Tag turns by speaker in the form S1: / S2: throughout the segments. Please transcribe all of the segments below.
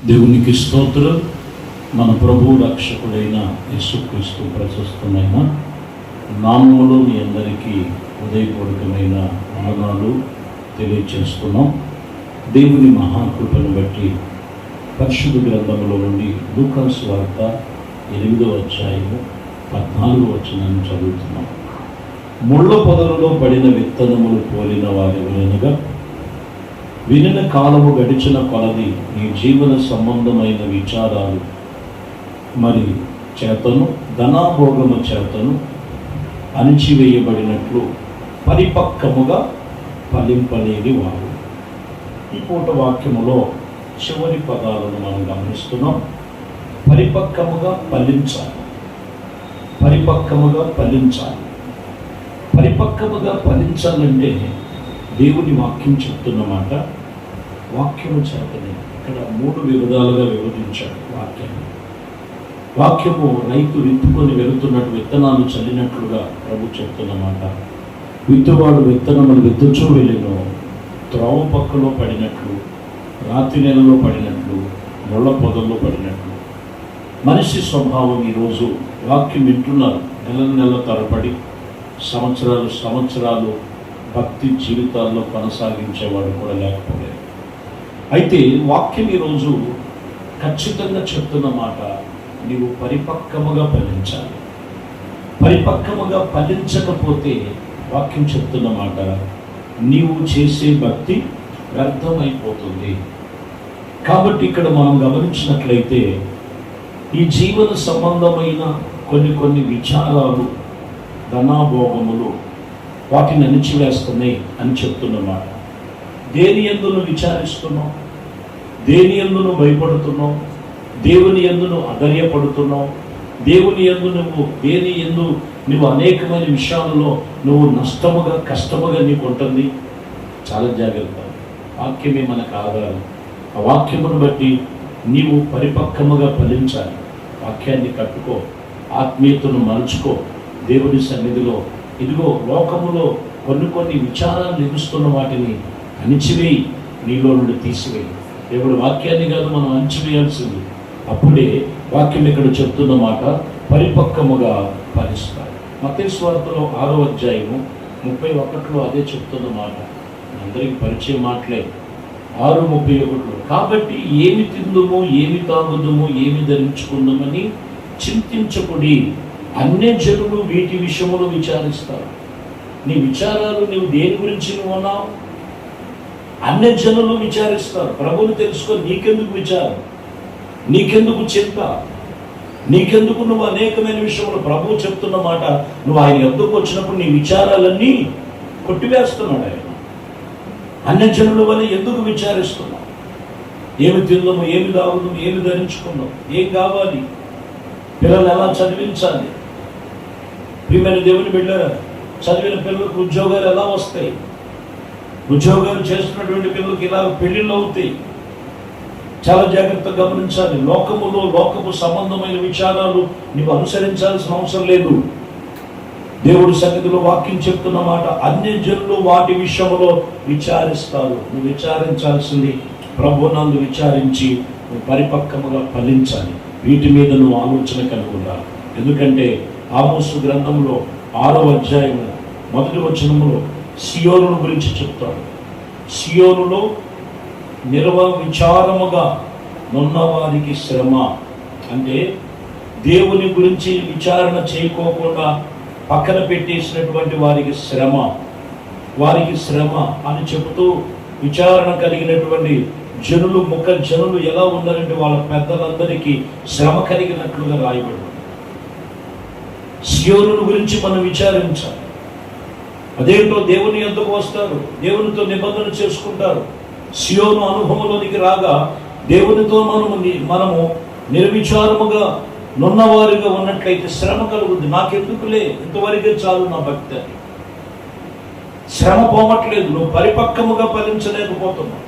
S1: దేవునికి స్తోత్రం. మన ప్రభు రక్షకుడైన యేసుక్రీస్తు ప్రశస్తమైన నామములో మీ అందరికీ హృదయపూర్వకమైన వందనాలు తెలియచేస్తున్నాం. దేవుని మహాకృపను బట్టి పరిశుద్ధ గ్రంథములో నుండి లూకా సువార్త 8వ అధ్యాయము 14వ వచనాన్ని చదువుతున్నాం. ముళ్ళ పొదలలో పడిన విత్తనములు పోలిన వారెవరనగా, వినిన కాలము గడిచిన కొలది నీ జీవన సంబంధమైన విచారాలు మరి చేతను ధనాభోగము చేతను అణిచివేయబడినట్లు పరిపక్వముగా ఫలింపలేని వారు. ఈ పూట వాక్యములో చివరి పదాలను మనం గమనిస్తున్నాం. పరిపక్వముగా ఫలించాలి, పరిపక్వముగా ఫలించాలి. పరిపక్వముగా ఫలించాలంటే దేవుని వాక్యం చెప్తున్నమాట. వాక్యము చేతనే ఇక్కడ 3 విధాలుగా వివరించాడు వాక్యాన్ని. వాక్యము రైతు విత్తుకొని వెళుతున్నట్టు విత్తనాలు చల్లినట్లుగా ప్రభు చెప్తున్నమాట. విత్తువాడు విత్తనములు విత్తుచూ వెళ్ళిన త్రోవ పక్కలో పడినట్లు, రాతి నెలలో పడినట్లు, ముళ్ళ పొదల్లో పడినట్లు. మనిషి స్వభావం ఈరోజు వాక్యం వింటున్నారు, నెల తరబడి సంవత్సరాలు భక్తి జీవితాల్లో కొనసాగించేవాడు కూడా లేకపోలేదు. అయితే వాక్యం ఈరోజు ఖచ్చితంగా చెప్తున్న మాట, నీవు పరిపక్వముగా ఫలించాలి. పరిపక్వముగా ఫలించకపోతే వాక్యం చెప్తున్న మాట, నీవు చేసే భక్తి వ్యర్థమైపోతుంది. కాబట్టి ఇక్కడ మనం గమనించినట్లయితే ఈ జీవన సంబంధమైన కొన్ని విచారాలు, ధనాభోగములు వాటిని అణిచివేస్తున్నాయి అని చెప్తున్నమాట. దేని యందు నువ్వు విచారిస్తున్నావు? దేని యందు నువ్వు భయపడుతున్నావు? దేవుని యందు నువ్వు అధైర్యపడుతున్నావు? దేవుని యందు దేని యందు నువ్వు అనేకమైన విషయాలలో నువ్వు నష్టముగా కష్టముగా నీకు ఉంటుంది. చాలా జాగ్రత్త. వాక్యమే మనకు ఆధారం. ఆ వాక్యమును బట్టి నీవు పరిపక్వముగా ఫలించాలి. వాక్యాన్ని కట్టుకో, ఆత్మీయతను మలుచుకో. దేవుని సన్నిధిలో ఇదిగో లోకములో కొన్ని విచారాలు నిలుస్తున్న వాటిని అణిచివేయి, నీలో నుండి తీసివేయి. దేవుడు వాక్యాన్ని కాదు మనం అణిచివేయాల్సింది. అప్పుడే వాక్యం ఇక్కడ చెప్తున్న మాట పరిపక్వముగా ఫలిస్తాడు. మత్తయి సువార్తలో 6వ అధ్యాయము 31లో అదే చెప్తున్న మాట. అందరికి పరిచయం మాటలే. 6:31. కాబట్టి ఏమి తిందుమో, ఏమి తాగుదుమో, ఏమి ధరించుకుందామని చింతించకుడి, అన్య జనులు వీటి విషయములో విచారిస్తారు. నీ విచారాలు నీవు దేని గురించి నువ్వు ఉన్నావు? అన్య జనులు విచారిస్తారు. ప్రభువుని తెలుసుకో. నీకెందుకు విచారం? నీకెందుకు చింత? నీకెందుకు నువ్వు అనేకమైన విషయంలో ప్రభువు చెప్తున్న మాట, నువ్వు ఆయన యొద్దకు వచ్చినప్పుడు నీ విచారాలన్నీ కొట్టివేస్తున్నాడు ఆయన. అన్య జనుల వల్ల ఎందుకు విచారిస్తున్నావు? ఏమి తిందాము, ఏమి తాగుదాము, ఏమి ధరించుకుందాం, ఏం కావాలి, పిల్లలు ఎలా చదివించాలి, ప్రియమైన దేవుని బిడ్డలారా, చదివిన పిల్లలకు ఉద్యోగాలు ఎలా వస్తాయి, ఉద్యోగాలు చేస్తున్నటువంటి పిల్లలకి ఇలా పెళ్లిళ్ళు అవుతాయి. చాలా జాగ్రత్తగా గమనించాలి. లోకపు సంబంధమైన విచారాలు నీవు అనుసరించాల్సిన అవసరం లేదు. దేవుడి సన్నిధిలో వాక్యం చెప్తున్న మాట, అన్య జనులు వాటి విషయంలో విచారిస్తారు. నువ్వు విచారించాల్సింది ప్రభువునందు విచారించి నువ్వు పరిపక్వముగా ఫలించాలి. వీటి మీద నువ్వు ఆలోచన కలిగి ఉండాలి. ఎందుకంటే ఆమోసు గ్రంథంలో 6వ అధ్యాయము 1వ వచనములో సియోనును గురించి చెప్తాడు. సియోనులో విచారముగా నున్నవారికి శ్రమ. అంటే దేవుని గురించి విచారణ చేయకోకుండా పక్కన పెట్టేసినటువంటి వారికి శ్రమ అని చెబుతూ, విచారణ కలిగినటువంటి జనులు ఎలా ఉన్నారంటే వాళ్ళ పెద్దలందరికీ శ్రమ కలిగినట్లుగా రాయబడి. సియోను గురించి మనం విచారించాలి. అదేంటో దేవుని యొద్దకు వస్తారు, దేవునితో నిబంధన చేసుకుంటారు. సియోను అనుభవంలోనికి రాగా దేవునితో మనము నిర్విచారముగా నున్నవారిగా ఉన్నట్లయితే శ్రమ కలుగుద్ది. నాకెందుకులే, ఇంతవరకే చాలు నా భక్తి అని. శ్రమ పోవట్లేదు. నువ్వు పరిపక్వముగా ఫలించలేకపోతున్నావు.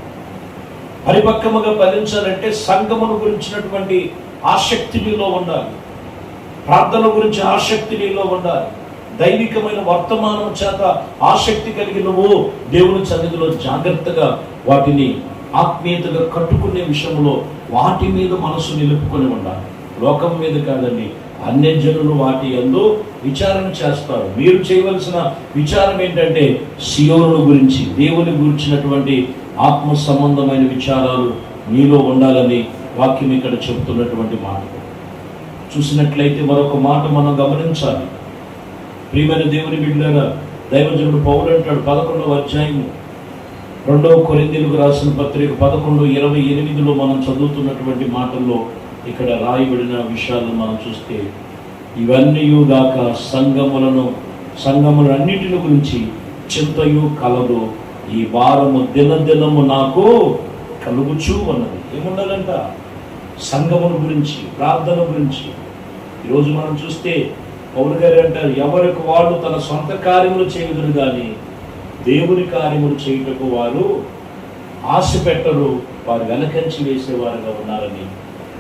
S1: పరిపక్వముగా ఫలించాలంటే సంఘమును గురించినటువంటి ఆసక్తి నీలో ఉండాలి. ప్రార్థన గురించి ఆసక్తి నీలో ఉండాలి. దైవికమైన వర్తమానం చేత ఆసక్తి కలిగి నువ్వు దేవుని సన్నిధిలో జాగ్రత్తగా వాటిని ఆత్మీయతగా కట్టుకునే విషయంలో వాటి మీద మనసు నిలుపుకొని ఉండాలి. లోకం మీద కాదండి. అన్యజనులు వాటి యందు విచారణ చేస్తారు. మీరు చేయవలసిన విచారం ఏంటంటే సియోను గురించి, దేవుని గురించినటువంటి ఆత్మ సంబంధమైన విచారాలు మీలో ఉండాలని వాక్యం ఇక్కడ చెబుతున్నటువంటి మాట. చూసినట్లయితే మరొక మాట మనం గమనించాలి. ప్రియమైన దేవుని బిడ్డలారా, దైవజనుడు పౌలు అంటాడు 11వ అధ్యాయము 2వ కొరింథీయులకు రాసిన పత్రిక 11:28లో మనం చదువుతున్నటువంటి మాటల్లో ఇక్కడ రాయబడిన విషయాలను మనం చూస్తే, ఇవన్నీ గాక సంఘములన్నిటిని గురించి చింతయు కలదు, ఈ వారము దినదినము నాకు కలుగుచూ ఉన్నది. ఏముండాలంట? సంఘముల గురించి, ప్రార్థన గురించి. ఈరోజు మనం చూస్తే పౌలు గారు అంటారు, ఎవరికి వాళ్ళు తన సొంత కార్యములు చేయదురు కానీ దేవుని కార్యములు చేయుటకు వారు ఆశ పెట్టరు, వారు వెనకంచి వేసేవారుగా ఉన్నారని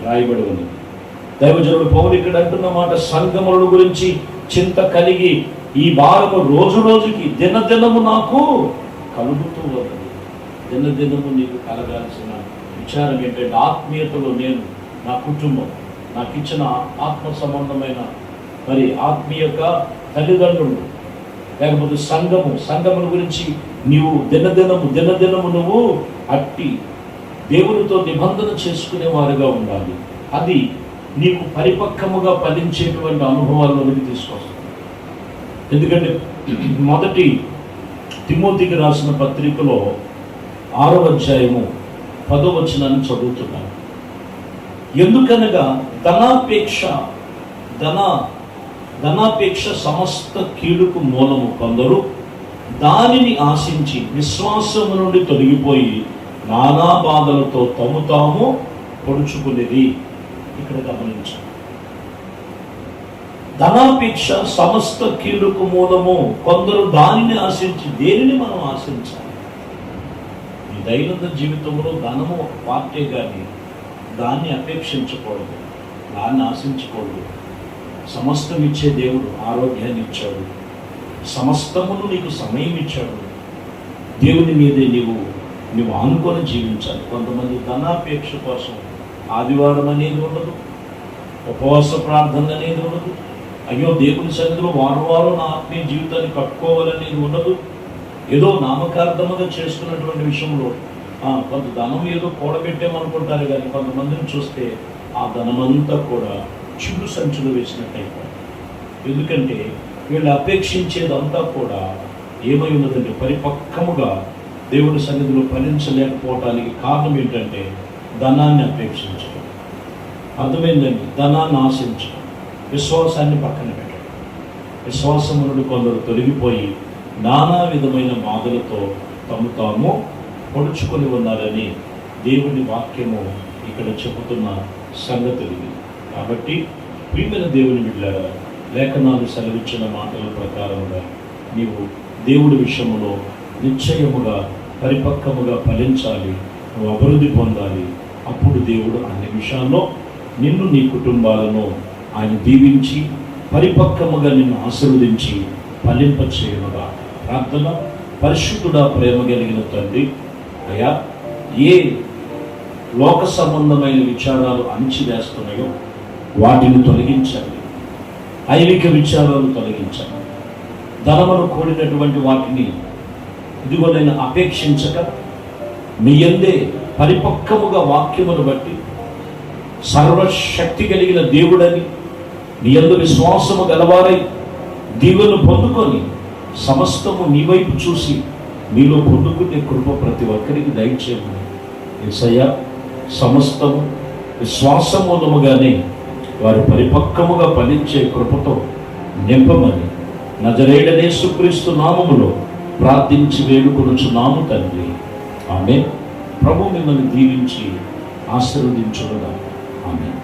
S1: రాయబడి ఉన్నది. దైవజనుడు పౌలు ఇక్కడ అంటున్న మాట, సంఘముల గురించి చింత కలిగి ఈ వారము రోజు రోజుకి దినదినము నాకు కలుగుతూ ఉన్నది. దినదినము నీకు కలగాల్సిన విచారం ఏంటంటే, ఆత్మీయతలో నేను, నా కుటుంబం, నాకు ఇచ్చిన ఆత్మ సంబంధమైన మరి ఆత్మీయక తల్లిదండ్రులు, లేకపోతే సంఘముల గురించి నీవు దినదినము నువ్వు అట్టి దేవునితో నిబంధన చేసుకునేవారుగా ఉండాలి. అది నీకు పరిపక్వముగా ఫలించేటువంటి అనుభవాల్లోనికి తీసుకొస్తుంది. ఎందుకంటే మొదటి తిమోతికి రాసిన పత్రికలో 6వ అధ్యాయము 10వ వచనాన్ని చదువుతున్నాను. ఎందుకనగా ధనాపేక్ష సమస్త కీడుకు మూలము. కొందరు దానిని ఆశించి విశ్వాసము నుండి తొలగిపోయి నానా బాధలతో తాము పొడుచుకునేది. ఇక్కడ గమనించాలి, ధనాపేక్ష సమస్త కీడుకు మూలము. కొందరు దానిని ఆశించి, దేనిని మనం ఆశించాలి? ఈ దైనందిన జీవితంలో ధనము ఒక పార్టీ, కానీ దాన్ని అపేక్షించకూడదు, దాన్ని ఆశించకూడదు. సమస్తం ఇచ్చే దేవుడు ఆరోగ్యాన్ని ఇచ్చాడు, సమస్తమును నీకు సమయం ఇచ్చాడు. దేవుని మీదే నువ్వు ఆనుకొని జీవించాలి. కొంతమంది ధనాపేక్ష కోసం ఆదివారం అనేది ఉండదు, ఉపవాస ప్రార్థన అనేది ఉండదు, అయ్యో దేవుని సన్నిధిలో వారం నా ఆత్మీయ జీవితాన్ని కట్టుకోవాలనేది ఉండదు. ఏదో నామకార్థముగా చేసుకున్నటువంటి విషయంలో కొంత ధనం ఏదో కూడబెట్టామనుకుంటారు, కానీ కొంతమందిని చూస్తే ఆ ధనమంతా కూడా చిల్లు సంచులు వేసినట్టయిపోయింది. ఎందుకంటే వీళ్ళు అపేక్షించేదంతా కూడా ఏమై ఉన్నదంటే పరిపక్వముగా దేవుడి సన్నిధిలో ఫలించలేకపోవటానికి కారణం ఏంటంటే ధనాన్ని అపేక్షించడం. అర్థమైందండి? ధనాన్ని ఆశించడం, విశ్వాసాన్ని పక్కన పెట్టడం. విశ్వాసము నుండి కొందరు తొలగిపోయి నానా విధమైన బాధలతో తాము పొడుచుకొని ఉన్నారని దేవుని వాక్యము ఇక్కడ చెబుతున్న సంగతులు. కాబట్టి ప్రియమైన దేవుని బిడ్డలారా, లేఖనాలు సెలవిచ్చిన మాటల ప్రకారంగా నీవు దేవుడి విషయంలో నిశ్చయముగా పరిపక్వముగా ఫలించాలి, నువ్వు అభివృద్ధి పొందాలి. అప్పుడు దేవుడు అన్ని విషయాల్లో నిన్ను, నీ కుటుంబాలను ఆయన దీవించి పరిపక్వముగా నిన్ను ఆశీర్వదించి ఫలింపచేయునుగా. ప్రార్థన. పరిశుద్ధుడా, ప్రేమ కలిగిన తండ్రి, అయ్యా, ఏ లోక సంబంధమైన విచారాలు అణిచివేస్తున్నాయో వాటిని తొలగించండి. ఐవిక విచారాలు తొలగించండి. ధనమును కూడినటువంటి వాటిని ఇదిగో నేను అపేక్షించక మీ యందే పరిపక్వముగా వాక్యమును బట్టి సర్వశక్తి కలిగిన దేవుడని మీ యందు విశ్వాసము గలవారై దీవెను పొందుకొని సమస్తము నీ వైపు చూసి మీలో పొందుకునే కృప ప్రతి ఒక్కరికి దయచేయమని యేసయ్యా, సమస్తము విశ్వాసం మూలముగానే వారు పరిపక్వముగా ఫలించే కృపతో నింపమని నజరేయుడైన యేసుక్రీస్తు నామములో ప్రార్థించి వేడుకొనుచున్నాము తండ్రి. ఆమేన్. ప్రభు మిమ్మల్ని దీవించి ఆశీర్వదించునుగాక. ఆమేన్.